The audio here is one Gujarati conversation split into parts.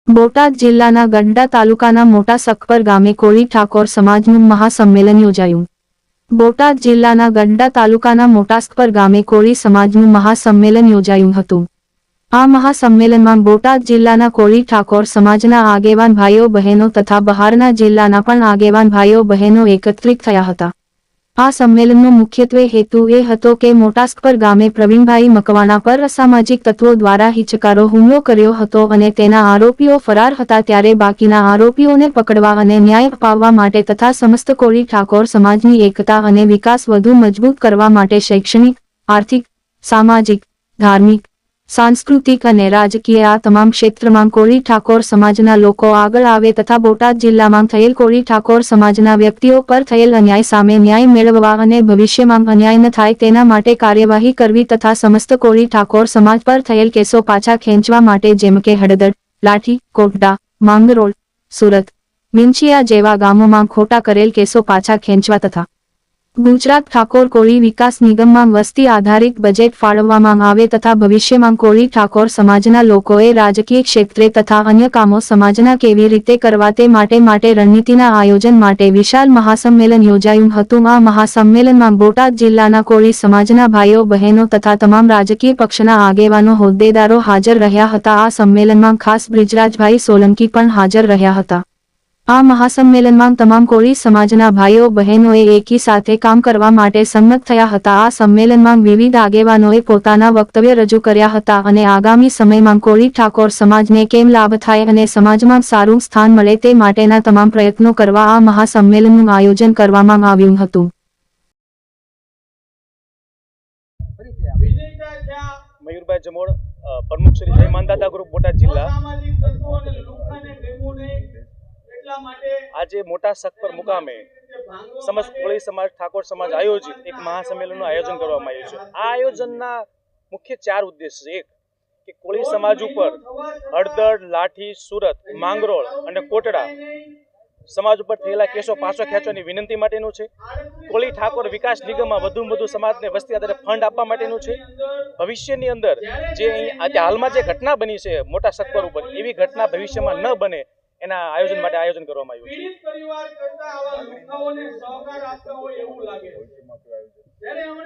બોટાદ જિલ્લાના ગઢડા તાલુકાના મોટા સખપર ગામે કોળી ઠાકોર સમાજનું મહાસંમેલન યોજાયું। બોટાદ જિલ્લાના ગઢડા તાલુકાના મોટા સખપર ગામે કોળી સમાજનું મહાસંમેલન યોજાયું હતું। આ મહાસંમેલનમાં બોટાદ જિલ્લાના કોળી ઠાકોર સમાજના આગેવાન ભાઈઓ બહેનો તથા બહારના જિલ્લાના પણ આગેવાન ભાઈઓ બહેનો એકત્રિત થયા હતા। આ સંમેલનનો મુખ્યત્વે હેતુ એ હતો કે મોટા સખપર ગામે પ્રવીણભાઈ મકવાણા પર અસામાજિક તત્વો દ્વારા હિંસકનો હુમલો કર્યો હતો અને તેના આરોપીઓ ફરાર હતા, ત્યારે બાકીના આરોપીઓને પકડવા અને ન્યાય અપાવવા માટે તથા સમસ્ત કોળી ઠાકોર સમાજની એકતા અને વિકાસ વધુ મજબૂત કરવા માટે શૈક્ષણિક, આર્થિક, સામાજિક, ધાર્મિક, सांस्कृतिक અને રાજકીય આ તમામ ક્ષેત્રમાં કોળી ઠાકોર સમાજના લોકો આગળ આવે તથા બોટાદ જિલ્લામાં થયેલ કોળી ઠાકોર સમાજના વ્યક્તિઓ પર થયેલ અન્યાય સામે ન્યાય મેળવવા અને ભવિષ્યમાં અન્યાય ન થાય તેના માટે કાર્યવાહી કરવી તથા સમસ્ત કોળી ઠાકોર સમાજ પર થયેલ કેસો પાછા ખેંચવા માટે જેમ કે હળદડ, લાઠી, કોટડા, માંગરોળ, સુરત, વિંછિયા જેવા ગામોમાં ખોટા કરેલ કેસો પાછા ખેંચવા તથા ગુજરાત ઠાકોર કોળી વિકાસ નિગમમાં વસ્તી આધારિત બજેટ ફાળવવામાં આવે તથા ભવિષ્યમાં કોળી ઠાકોર સમાજના લોકોએ રાજકીય ક્ષેત્રે તથા અન્ય કામો સમાજના કેવી રીતે કરવા તે માટે રણનીતિના આયોજન માટે વિશાળ મહાસંમેલન યોજાયું હતું। આ મહાસંમેલનમાં બોટાદ જિલ્લાના કોળી સમાજના ભાઈઓ બહેનો તથા તમામ રાજકીય પક્ષના આગેવાનો હોદ્દેદારો હાજર રહ્યા હતા। આ સંમેલનમાં ખાસ બ્રિજરાજભાઈ સોલંકી પણ હાજર રહ્યા હતા। આ મહાસંમેલનમાં તમામ કોળી સમાજના ભાઈઓ બહેનોએ એકી સાથે કામ કરવા માટે સંમત થયા હતા। આ સંમેલનમાં વિવિધ આગેવાનોએ પોતાના વક્તવ્ય રજૂ કર્યા હતા અને આગામી સમયમાં કોળી ઠાકોર સમાજને કેમ લાભ થાય અને સમાજમાં સારું સ્થાન મળે તે માટેના તમામ પ્રયત્નો કરવા આ મહાસંમેલનનું આયોજન કરવામાં આવ્યું હતું। મયુરભાઈ જમોડ, પ્રમુખ શ્રી જય માનદાતા ગ્રુપ બોટાદ જિલ્લા। આજે મોટા સખપર મુકામે સમસ્ત કોળી સમાજ ઠાકોર સમાજ આયોજિત એક મહાસંમેલનનું આયોજન કરવામાં આવ્યું છે। આ આયોજનના મુખ્ય 4 ઉદ્દેશ છે। એક કે કોળી સમાજ ઉપર હળદડ, લાઠી, સુરત, માંગરોળ અને કોટડા સમાજ ઉપર થયેલા કેસો પાછો ખેંચવાની વિનંતી માટેનું છે। કોળી ઠાકોર વિકાસ નિગમમાં વધુમાં વધુ સમાજને વસ્તી આધારે ફંડ આપવા માટેનું છે। ભવિષ્યની અંદર જે હાલમાં જે ઘટના બની છે મોટા સખપર ઉપર, એવી ઘટના ભવિષ્યમાં ન બને એના આયોજન માટે આયોજન કરવામાં આવ્યું છે।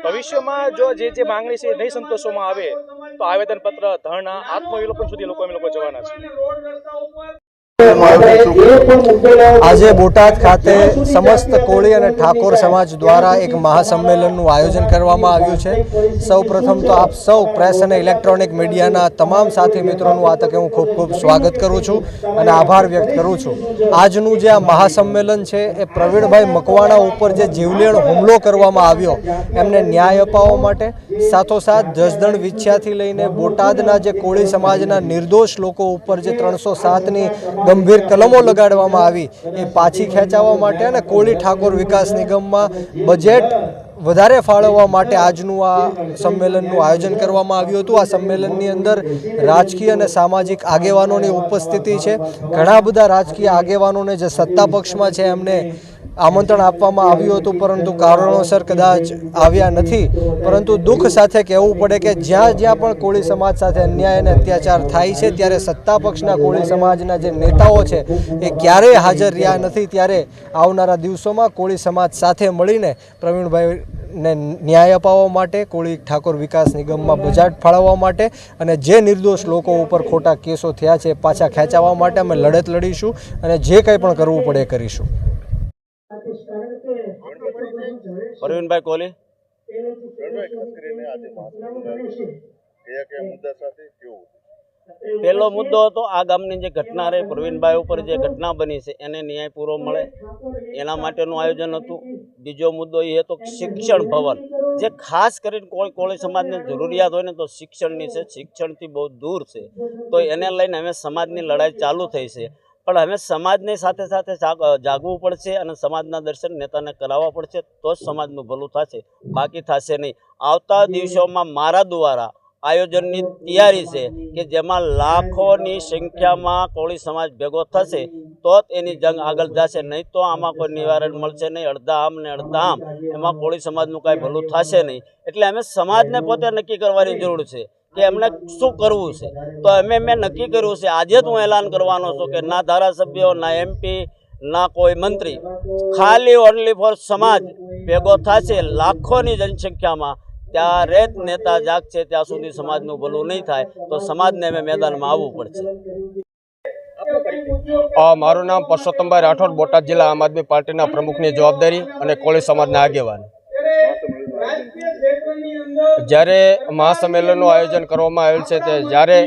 ભવિષ્યમાં જો જે માંગણી છે નહીં સંતોષવામાં આવે તો આવેદનપત્ર, ધરણા, આત્મવિલોપન સુધી અમે લોકો જવાના છીએ। આજે બોટાદ ખાતે સમસ્ત કોળી અને ઠાકોર સમાજ દ્વારા એક મહાસંમેલનનું આયોજન કરવામાં આવ્યું છે। સૌ પ્રથમ તો આપ સૌ પ્રેસ અને ઇલેક્ટ્રોનિક મીડિયાના તમામ સાથી મિત્રોનું આ તકે હું ખૂબ ખૂબ સ્વાગત કરું છું અને આભાર વ્યક્ત કરું છું। આજનું જે આ મહાસંમેલન છે એ પ્રવીણભાઈ મકવાણા ઉપર જે જીવલેણ હુમલો કરવામાં આવ્યો એમને ન્યાય અપાવવા માટે, સાથોસાથ જસદણ વિછ્યાથી લઈને બોટાદના જે કોળી સમાજના નિર્દોષ લોકો ઉપર જે 307ની ગંભીર કલમો લગાડવામાં આવી એ પાછી ખેંચાવવા માટે અને કોળી ઠાકોર વિકાસ નિગમમાં બજેટ વધારે ફાળવવા માટે આજનું આ સંમેલનનું આયોજન કરવામાં આવ્યું હતું। આ સંમેલનની અંદર રાજકીય અને સામાજિક આગેવાનોની ઉપસ્થિતિ છે। ઘણા બધા રાજકીય આગેવાનોને જે સત્તા પક્ષમાં છે એમને આમંત્રણ આપવામાં આવ્યું હતું, પરંતુ કારણોસર કદાચ આવ્યા નથી। પરંતુ દુઃખ સાથે કહેવું પડે કે જ્યાં જ્યાં પણ કોળી સમાજ સાથે અન્યાય અને અત્યાચાર થાય છે ત્યારે સત્તા પક્ષના કોળી સમાજના જે નેતાઓ છે એ ક્યારેય હાજર રહ્યા નથી। ત્યારે આવનારા દિવસોમાં કોળી સમાજ સાથે મળીને પ્રવીણભાઈને ન્યાય અપાવવા માટે, કોળી ઠાકોર વિકાસ નિગમમાં બજેટ ફાળવવા માટે અને જે નિર્દોષ લોકો ઉપર ખોટા કેસો થયા છે પાછા ખેંચાવવા માટે અમે લડત લડીશું અને જે કંઈ પણ કરવું પડે એ કરીશું। પ્રવીણભાઈ કોલી। પહેલો મુદ્દો હતો આ ગામની જે ઘટના રહી, પ્રવીણભાઈ ઉપર જે ઘટના બની છે એને ન્યાય પૂરો મળે એના માટેનું આયોજન હતું। બીજો મુદ્દો એ હતો શિક્ષણ ભવન, જે ખાસ કરીને કોળી સમાજની જરૂરિયાત હોય ને તો શિક્ષણની છે, શિક્ષણથી બહુ દૂર છે, તો એને લઈને હવે સમાજની લડાઈ ચાલુ થઈ છે। પણ હવે સમાજની સાથે સાથે જાગવું પડશે અને સમાજના દર્શન નેતાને કરાવવા પડશે, તો જ સમાજનું ભલું થશે, બાકી થશે નહીં। આવતા દિવસોમાં મારા દ્વારા આયોજનની તૈયારી છે કે જેમાં લાખોની સંખ્યામાં કોળી સમાજ ભેગો થશે તો જ એની જંગ આગળ જશે, નહીં તો આમાં કોઈ નિવારણ મળશે નહીં। અડધા આમ ને અડધા આમ, એમાં કોળી સમાજનું કાંઈ ભલું થશે નહીં। એટલે અમે સમાજને પોતે નક્કી કરવાની જરૂર છે કે એમને શું કરવું છે. તો મેં નક્કી કર્યું છે, આજે જ હું એલાન કરવાનો છું કે ના ધારાસભ્યો, ના MP, ના કોઈ મંત્રી, ખાલી ઓનલી ફોર સમાજ ભેગો થશે લાખોની જનસંખ્યામાં, ત્યારે જ નેતા જાગશે. ત્યાં સુધી સમાજનું ભલું નહીં થાય તો સમાજને અમે મેદાનમાં આવવું પડશે. મારું નામ પરસોત્તમભાઈ રાઠોડ, બોટાદ જિલ્લા આમ આદમી પાર્ટીના પ્રમુખની જવાબદારી અને કોળી સમાજના આગેવાન. જ્યારે મહાસંમેલનનું આયોજન કરવામાં આવેલ છે તે જ્યારે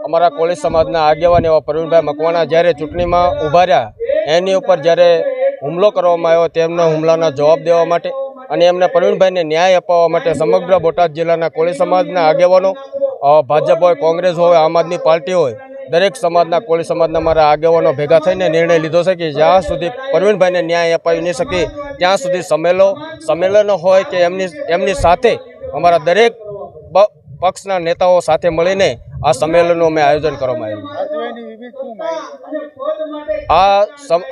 અમારા કોળી સમાજના આગેવાન એવા પ્રવીણભાઈ મકવાણા જ્યારે ચૂંટણીમાં ઊભા રહ્યા, એની ઉપર જ્યારે હુમલો કરવામાં આવ્યો, તેમના હુમલાના જવાબ દેવા માટે અને એમને પ્રવીણભાઈને ન્યાય અપાવવા માટે સમગ્ર બોટાદ જિલ્લાના કોળી સમાજના આગેવાનો, ભાજપ હોય, કોંગ્રેસ હોય, આમ આદમી પાર્ટી હોય, દરેક સમાજના કોળી સમાજના મારા આગેવાનો ભેગા થઈને નિર્ણય લીધો છે કે જ્યાં સુધી પ્રવીણભાઈને ન્યાય અપાવી નહીં શકે ત્યાં સુધી સંમેલનો હોય કે એમની સાથે અમારા દરેક પક્ષના નેતાઓ સાથે મળીને આ સંમેલનનું અમે આયોજન કરવામાં આવ્યું.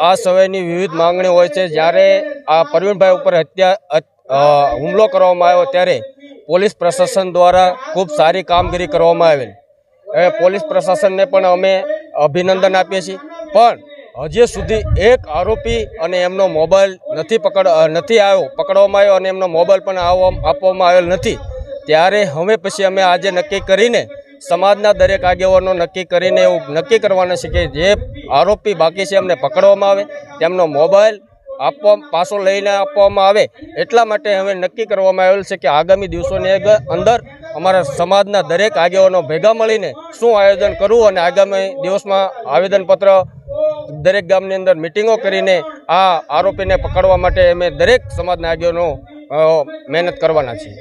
આ સમયની વિવિધ માંગણીઓ હોય છે. જ્યારે આ પ્રવીણભાઈ ઉપર હુમલો કરવામાં આવ્યો ત્યારે પોલીસ પ્રશાસન દ્વારા ખૂબ સારી કામગીરી કરવામાં આવેલ. પોલીસ પ્રશાસનને પણ અમે અભિનંદન આપીએ છીએ. પણ હજી સુધી એક આરોપી અને એમનો મોબાઈલ નથી પકડવામાં આવ્યો અને એમનો મોબાઈલ પણ આપવામાં આવેલ નથી. ત્યારે હવે પછી અમે આજે નક્કી કરીને સમાજના દરેક આગેવાનો નક્કી કરીને એવું નક્કી કરવાના છે કે જે આરોપી બાકી છે એમને પકડવામાં આવે, તેમનો મોબાઈલ પાછો લઈને આપવામાં આવે. એટલા માટે હવે નક્કી કરવામાં આવેલ છે કે આગામી દિવસોની અંદર અમારા સમાજના દરેક આગેવાનો ભેગા મળીને શું આયોજન કરવું અને આગામી દિવસમાં આવેદનપત્ર દરેક ગામની અંદર મિટિંગો કરીને આ આરોપીને પકડવા માટે અમે દરેક સમાજના આગેવાનો મહેનત કરવાના છીએ.